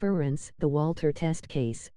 Furence, the Walter test case.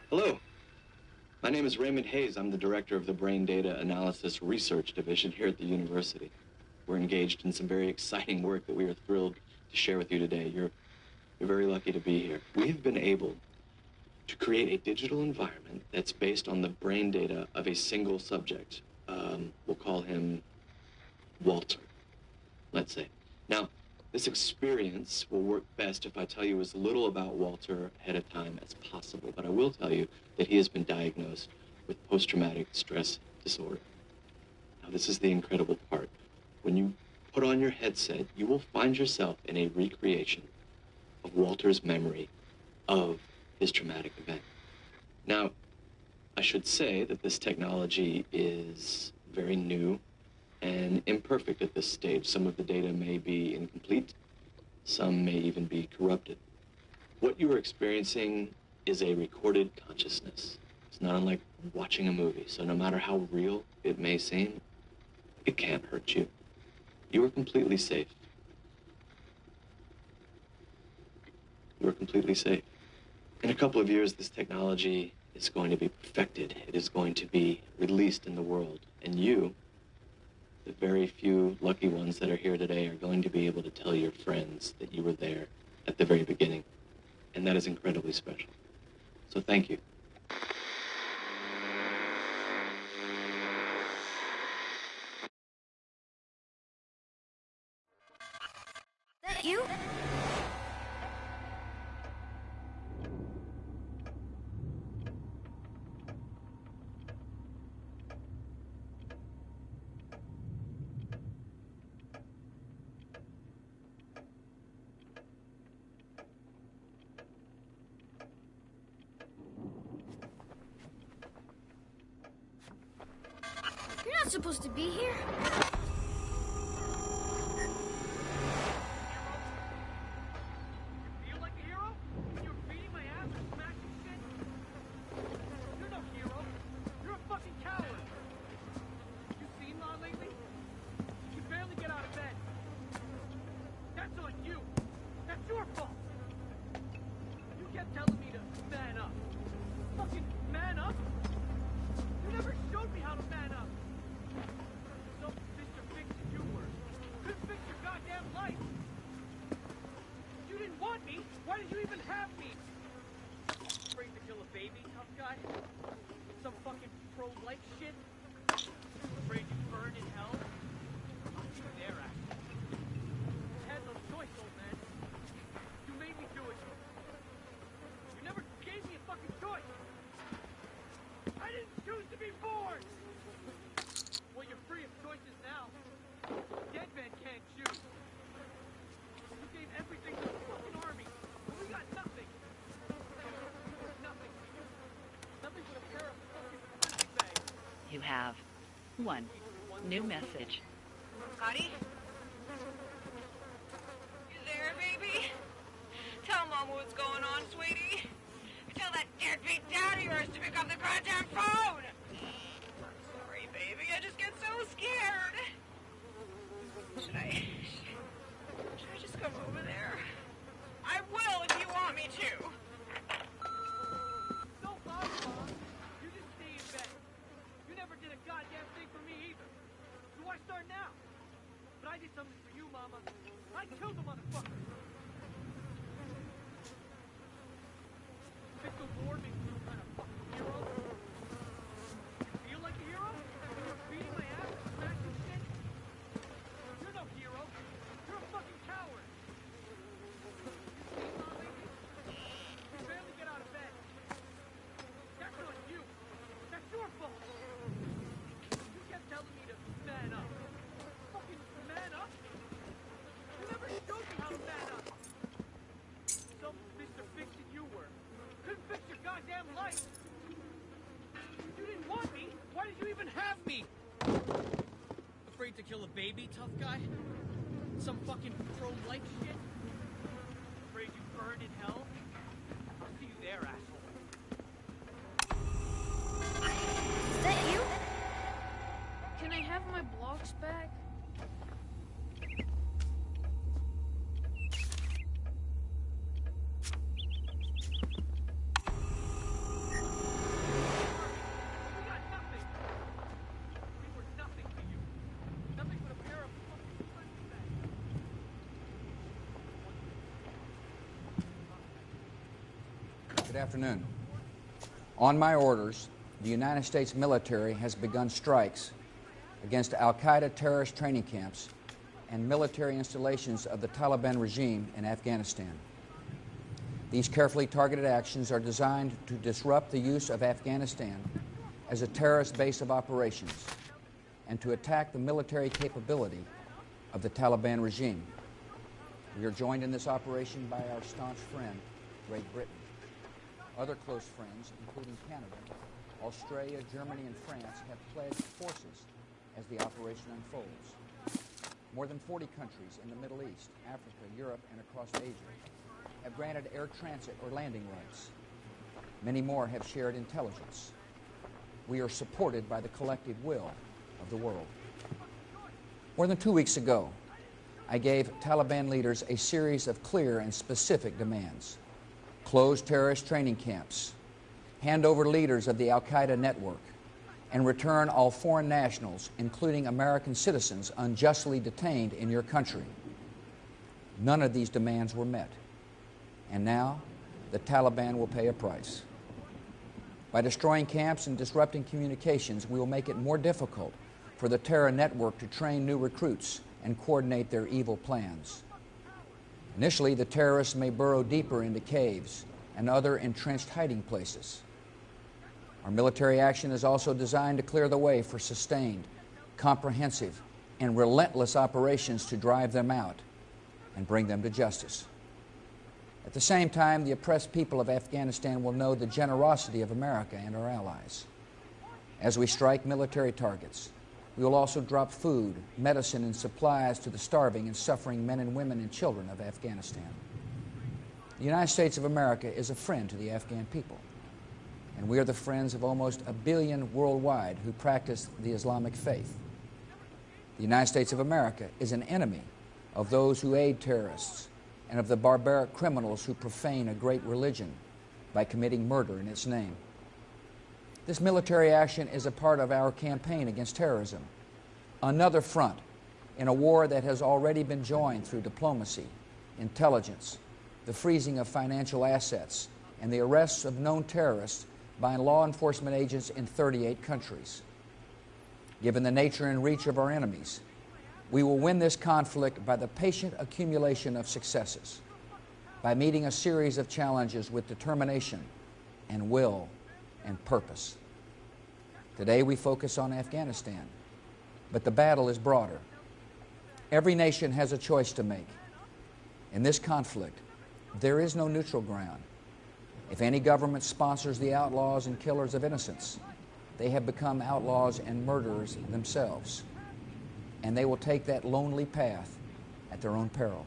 Hello, my name is Raymond Hayes. I'm the director of the Brain Data Analysis Research Division here at the university. We're engaged in some very exciting work that we are thrilled to share with you today. You're very lucky to be here. We have been able to create a digital environment that's based on the brain data of a single subject. We'll call him Walter, let's say. Now, this experience will work best if I tell you as little about Walter ahead of time as possible, but I will tell you that he has been diagnosed with post-traumatic stress disorder. Now, this is the incredible part. When you put on your headset, you will find yourself in a recreation of Walter's memory of his traumatic event. Now, I should say that this technology is very new and imperfect at this stage. Some of the data may be incomplete. Some may even be corrupted. What you are experiencing is a recorded consciousness. It's not unlike watching a movie, so no matter how real it may seem, it can't hurt you. You are completely safe. You are completely safe. In a couple of years, this technology is going to be perfected. It is going to be released in the world, and you, the very few lucky ones that are here today, are going to be able to tell your friends that you were there at the very beginning. And that is incredibly special. So thank you. That you? You're not supposed to be here. Why did you even have me? Afraid to kill a baby, tough guy? Some fucking pro-life shit? Afraid you burn in hell? You dare act. You had no choice, old man. You made me do it. You never gave me a fucking choice. I didn't choose to be born! Well, you're free of choices now. Dead men can't choose. You gave everything to the fucking army. We got nothing. Nothing for you. Nothing but a pair of fucking punching bags. You have one new message. Scotty? You there, baby? Tell Mama what's going on, sweetie. Tell that deadbeat dad of yours to pick up the goddamn phone. I'm sorry, baby. I just get so scared. Should I just come over there? I will if you want me to. Don't bother, Mom. You just stay in bed. You never did a goddamn thing for me either. So why start now? But I did something for you, Mama. I killed the motherfucker. You didn't want me. Why did you even have me? Afraid to kill a baby, tough guy? Some fucking pro-life shit? Afraid you burn in hell? I'll see you there, asshole. Is that you? Can I have my blocks back? We got nothing. We were nothing to you. Nothing but a pair of fucking punching bags. Good afternoon. On my orders, the United States military has begun strikes against al-Qaeda terrorist training camps and military installations of the Taliban regime in Afghanistan. These carefully targeted actions are designed to disrupt the use of Afghanistan as a terrorist base of operations and to attack the military capability of the Taliban regime. We are joined in this operation by our staunch friend, Great Britain. Other close friends, including Canada, Australia, Germany, and France, have pledged forces as the operation unfolds. More than 40 countries in the Middle East, Africa, Europe, and across Asia have granted air transit or landing rights. Many more have shared intelligence. We are supported by the collective will of the world. More than 2 weeks ago, I gave Taliban leaders a series of clear and specific demands. Close terrorist training camps, hand over leaders of the al-Qaeda network, and return all foreign nationals, including American citizens unjustly detained in your country. None of these demands were met. And now, the Taliban will pay a price. By destroying camps and disrupting communications, we will make it more difficult for the terror network to train new recruits and coordinate their evil plans. Initially, the terrorists may burrow deeper into caves and other entrenched hiding places. Our military action is also designed to clear the way for sustained, comprehensive, and relentless operations to drive them out and bring them to justice. At the same time, the oppressed people of Afghanistan will know the generosity of America and our allies. As we strike military targets, we will also drop food, medicine, and supplies to the starving and suffering men and women and children of Afghanistan. The United States of America is a friend to the Afghan people, and we are the friends of almost 1 billion worldwide who practice the Islamic faith. The United States of America is an enemy of those who aid terrorists and of the barbaric criminals who profane a great religion by committing murder in its name. This military action is a part of our campaign against terrorism, another front in a war that has already been joined through diplomacy, intelligence, the freezing of financial assets, and the arrests of known terrorists by law enforcement agents in 38 countries. Given the nature and reach of our enemies, we will win this conflict by the patient accumulation of successes, by meeting a series of challenges with determination and will and purpose. Today we focus on Afghanistan, but the battle is broader. Every nation has a choice to make. In this conflict, there is no neutral ground. If any government sponsors the outlaws and killers of innocents, they have become outlaws and murderers themselves, and they will take that lonely path at their own peril.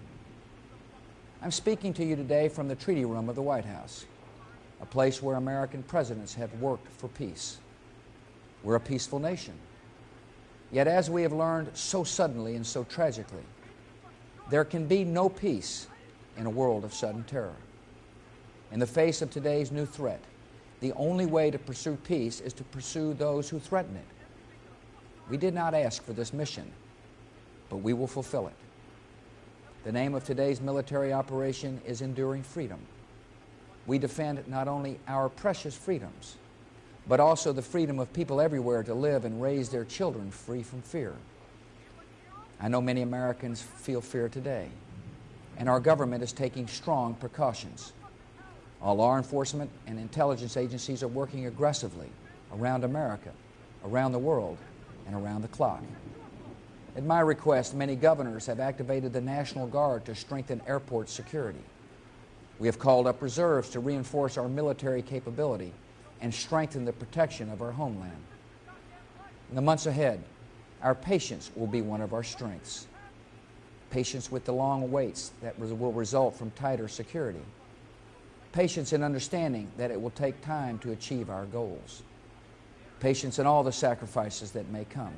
I'm speaking to you today from the Treaty Room of the White House, a place where American presidents have worked for peace. We're a peaceful nation. Yet as we have learned so suddenly and so tragically, there can be no peace in a world of sudden terror. In the face of today's new threat, the only way to pursue peace is to pursue those who threaten it. We did not ask for this mission, but we will fulfill it. The name of today's military operation is Enduring Freedom. We defend not only our precious freedoms, but also the freedom of people everywhere to live and raise their children free from fear. I know many Americans feel fear today, and our government is taking strong precautions. All law enforcement and intelligence agencies are working aggressively around America, around the world, and around the clock. At my request, many governors have activated the National Guard to strengthen airport security. We have called up reserves to reinforce our military capability and strengthen the protection of our homeland. In the months ahead, our patience will be one of our strengths. Patience with the long waits that will result from tighter security. Patience in understanding that it will take time to achieve our goals. Patience in all the sacrifices that may come.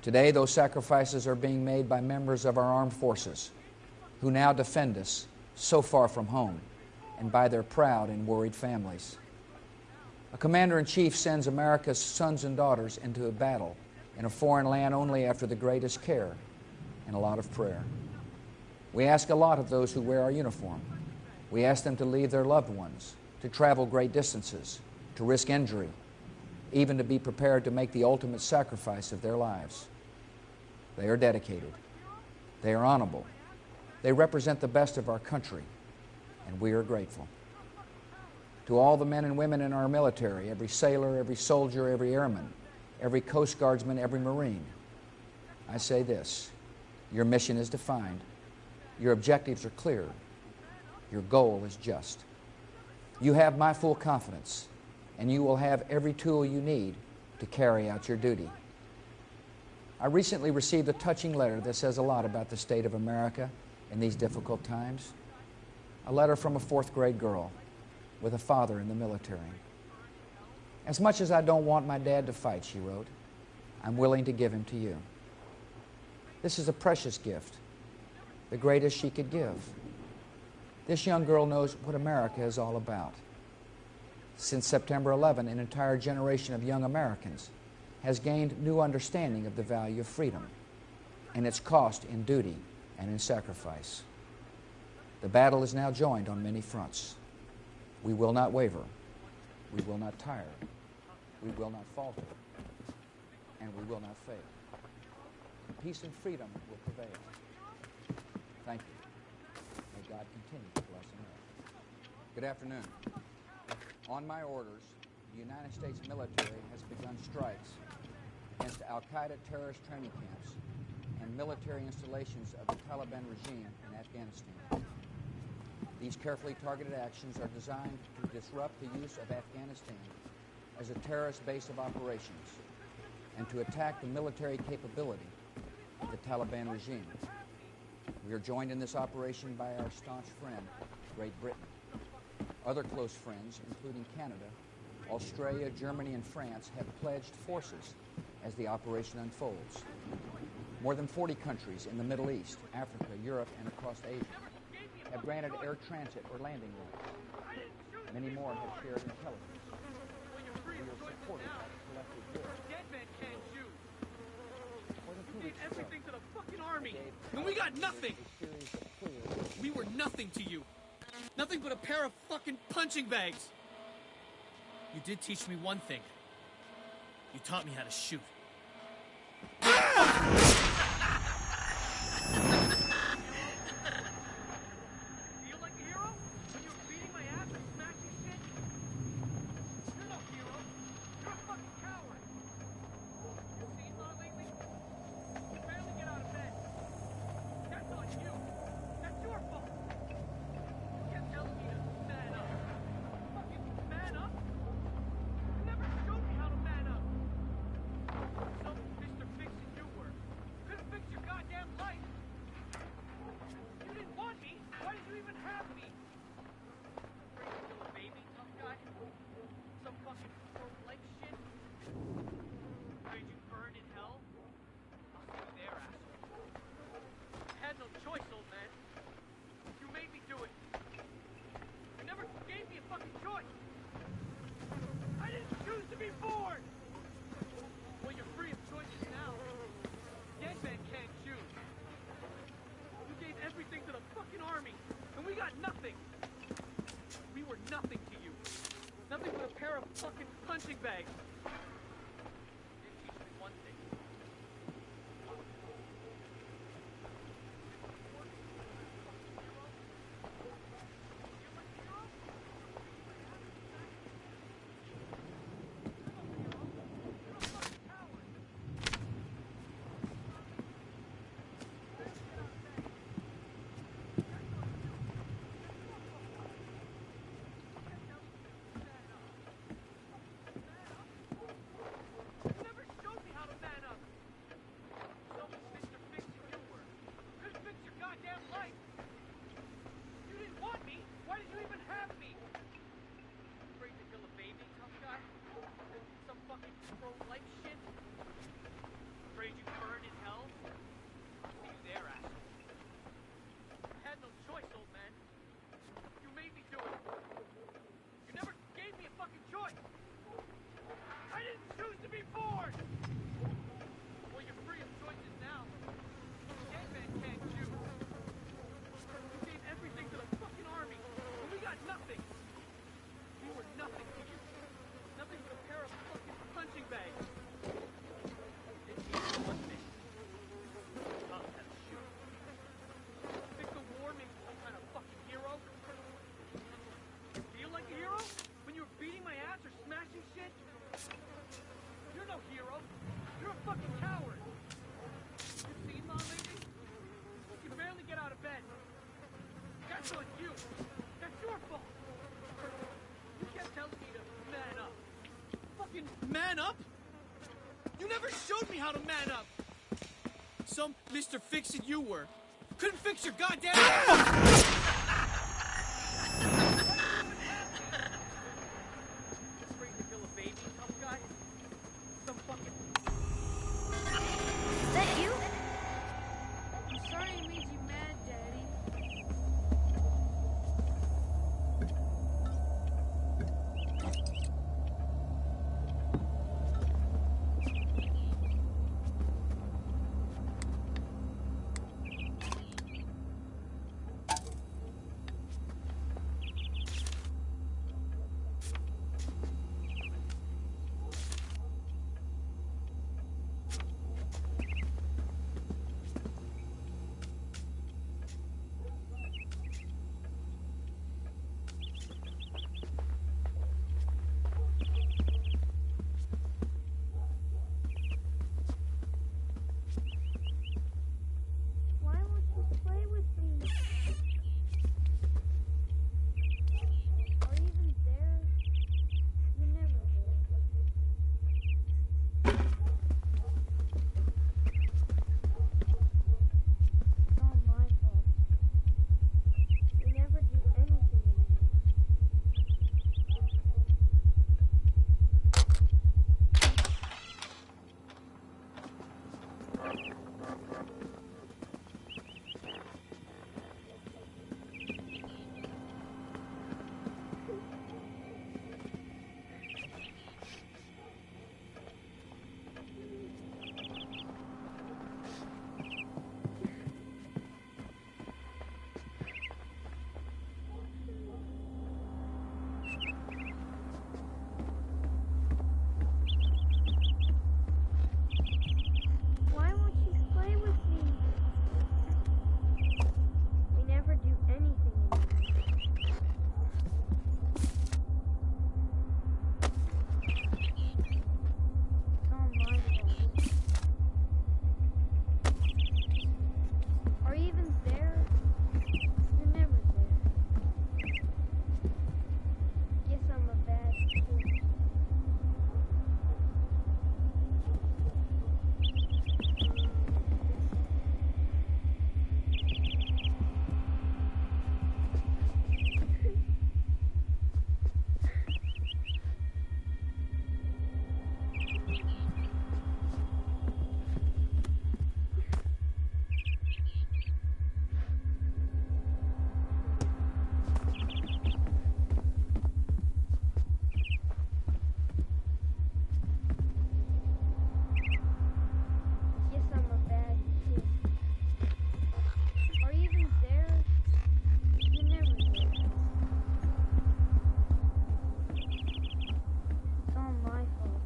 Today, those sacrifices are being made by members of our armed forces who now defend us so far from home, and by their proud and worried families. A commander-in-chief sends America's sons and daughters into a battle in a foreign land only after the greatest care and a lot of prayer. We ask a lot of those who wear our uniform. We ask them to leave their loved ones, to travel great distances, to risk injury, even to be prepared to make the ultimate sacrifice of their lives. They are dedicated. They are honorable. They represent the best of our country, and we are grateful. To all the men and women in our military, every sailor, every soldier, every airman, every Coast Guardsman, every Marine, I say this: your mission is defined, your objectives are clear, your goal is just. You have my full confidence, and you will have every tool you need to carry out your duty. I recently received a touching letter that says a lot about the state of America in these difficult times. A letter from a fourth-grade girl with a father in the military. As much as I don't want my dad to fight, she wrote, I'm willing to give him to you. This is a precious gift, the greatest she could give. This young girl knows what America is all about. Since September 11, an entire generation of young Americans has gained new understanding of the value of freedom and its cost in duty and in sacrifice. The battle is now joined on many fronts. We will not waver. We will not tire. We will not falter. And we will not fail. Peace and freedom will prevail. Thank you. May God continue to bless America. Good afternoon. On my orders, the United States military has begun strikes against al-Qaeda terrorist training camps and military installations of the Taliban regime in Afghanistan. These carefully targeted actions are designed to disrupt the use of Afghanistan as a terrorist base of operations and to attack the military capability of the Taliban regime. We are joined in this operation by our staunch friend, Great Britain. Other close friends, including Canada, Australia, Germany, and France, have pledged forces as the operation unfolds. More than 40 countries in the Middle East, Africa, Europe, and across Asia have granted air transit or landing rights. Many more have shared intelligence. We are supported by the collective will. Dead men can't shoot. More than 2 You gave weeks ago, everything to the fucking army, gave and we got nothing. a series of clear We were nothing to you. Nothing but a pair of fucking punching bags. You did teach me one thing. You taught me how to shoot. Feel like a hero? When you were beating my ass and smashing shit? You're no hero. You're a fucking coward. You seen Law lately? You barely get out of bed. That's on you. That's your fault. You kept telling me to man up. Fucking man up? You never showed me how to man up. Some Mr. Fix-It you were. Couldn't fix your goddamn life. You didn't want me. Why did you even have me? Afraid to kill a baby, tough guy? Some fucking pro-life shit? Afraid you burn in hell? I'll see you there, asshole. I had no choice, old man. You made me do it. You never gave me a fucking choice. I didn't choose to be born. Well, you're free of choices now. Dead men can't choose. You gave everything to the fucking army, and we got nothing. We were nothing to you. Nothing but a pair of fucking punching bags. You did teach me one thing. It's on you. That's your fault. You kept telling me to man up. Fucking man up? You never showed me how to man up. Some Mr. Fix-It you were. Couldn't fix your goddamn... Afraid to kill a baby, tough guy? Some fucking... Is that you? I'm sorry I made you mad, Daddy. Why won't you play with me? Are you even there? You're never there. It's all my fault. You never do anything anymore. Why won't you play with me? We never do anything anymore. It's all my fault. Are you even there? You're never there. Guess I'm a bad kid. Guess I'm a bad kid. Are you even there? You're never there. It's all my fault.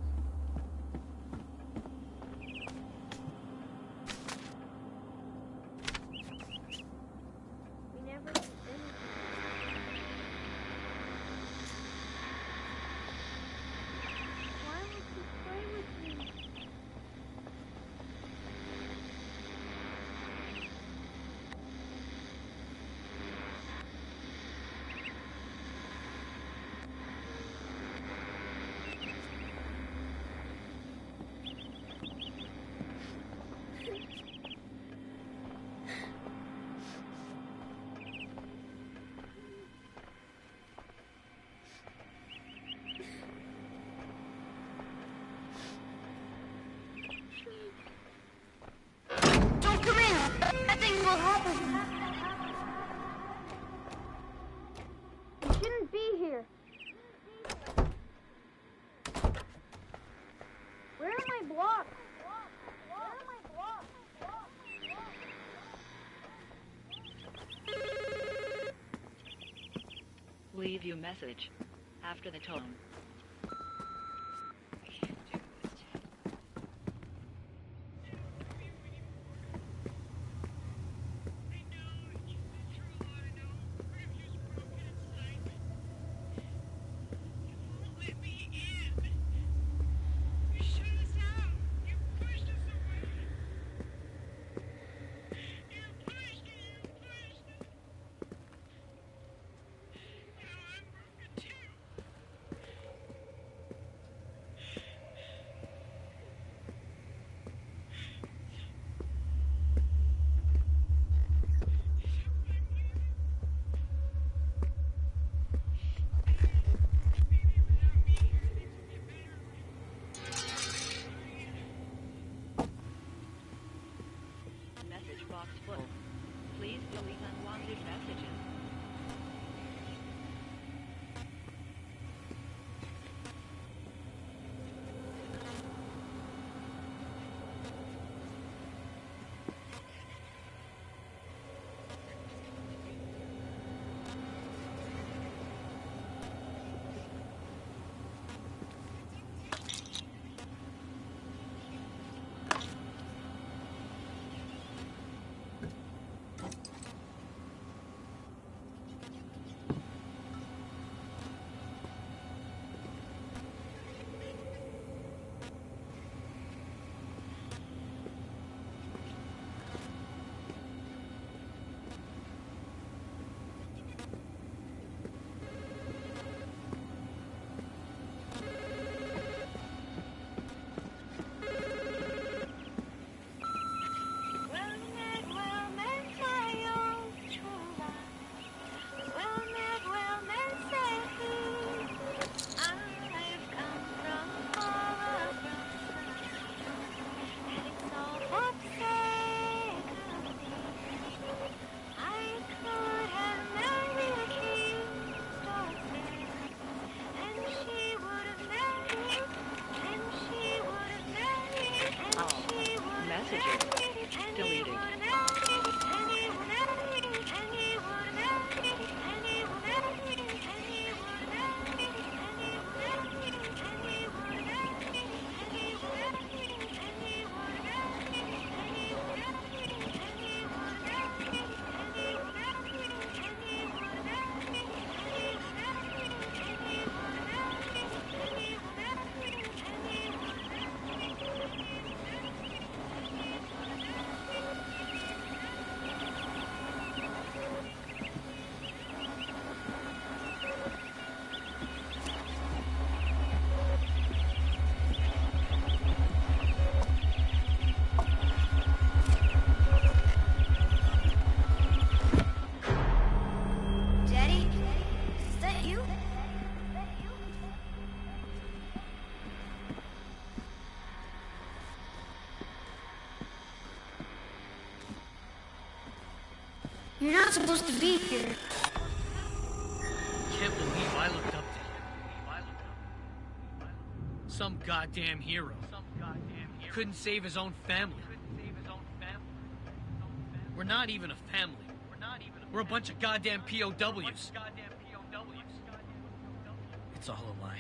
We never do anything. Why won't you play with me? Don't come in! Nothing will happen! You shouldn't be here. Where are my blocks? Leave you message after the tone. You're not supposed to be here. Can't believe I looked up to him. Some goddamn hero. Couldn't save his own family. We're not even a family. We're a bunch of goddamn POWs. It's all a lie.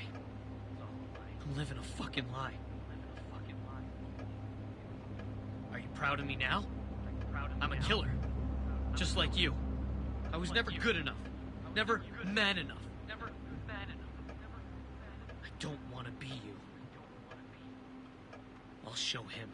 I'm living a fucking lie. Are you proud of me now? I'm a killer. Just like you. I was never good enough. Never man enough. I don't want to be you. I'll show him.